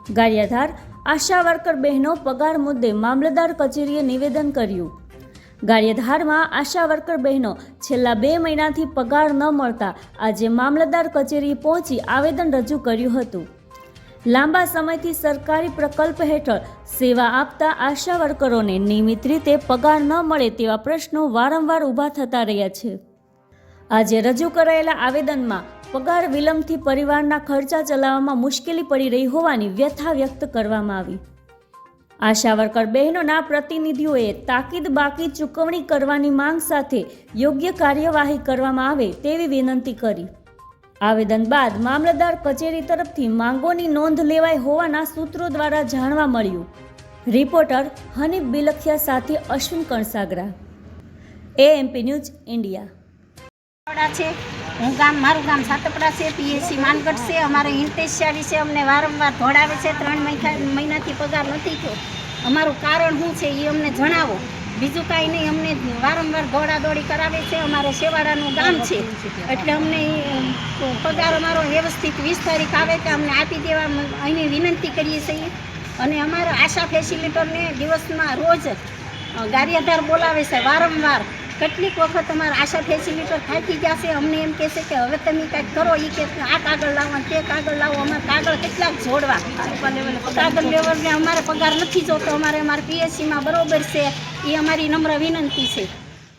ગારિયાધાર આશા worker બહેનો પગાર મુદ્દે મામલતદાર કચેરીએ નિવેદન કર્યું। ગારિયાધારમાં આશા વર્કર બહેનો છેલ્લા 2 મહિનાથી પગાર ન મળતા આજે મામલતદાર કચેરીએ પહોંચી આવેદન રજૂ કર્યું હતું। લાંબા સમયથી સરકારી પ્રકલ્પ હેઠળ સેવા આપતા આશા વર્કરોને નિયમિત રીતે પગાર ન મળે તેવા પ્રશ્નો વારંવાર ઊભા થતા રહ્યા છે। આજે રજૂ કરાયેલા આવેદનમાં પગાર વિલંબથી પરિવારના ખર્ચા ચલાવવામાં મુશ્કેલી પડી રહી હોવાની વ્યથા વ્યક્ત કરવામાં આવી। આશા વર્કર બહેનોના પ્રતિનિધિઓએ તાકીદ બાકી ચૂકવણી કરવાની માંગ સાથે યોગ્ય કાર્યવાહી કરવામાં આવે તેવી વિનંતી કરી। આવેદન બાદ મામલતદાર કચેરી તરફથી માંગોની નોંધ લેવાઈ હોવાના સૂત્રો દ્વારા જાણવા મળ્યું। રિપોર્ટર હનીફ બિલખિયા સાથે Ashwin Kansagara, AMP news India. છે મારું ગામ સાતપડા છે, પીએસસી માનગઢ છે। અમારે ઇન્ટેશિયા વિશે અમને વારંવાર ધોડાવે છે। 3 મહિનાથી પગાર નથી થયો। અમારું કારણ શું છે એ અમને જણાવો, બીજું કાંઈ નહીં। અમને વારંવાર દોડાદોડી કરાવે છે। અમારે શેવાડાનું ગામ છે એટલે અમને પગાર અમારો વ્યવસ્થિત 20 તારીખ આવે કે અમને આપી દેવા અહીંની વિનંતી કરીએ છીએ। અને અમારા આશા ફેસિલિટરને દિવસમાં રોજ ગારિયાધાર બોલાવે છે વારંવાર। કેટલીક વખત અમારા આશા ફેસિલિટર થાકી ગયા છે। અમને એમ કહે છે કે હવે તમે કાંઈક કરો, એ કે આ કાગળ લાવો તે કાગળ લાવો। અમારે કાગળ કેટલાક જોડવા, કાગળ લેવલને અમારે પગાર નથી જોતો। અમારે પીએસસીમાં બરોબર છે, એ અમારી નમ્ર વિનંતી છે।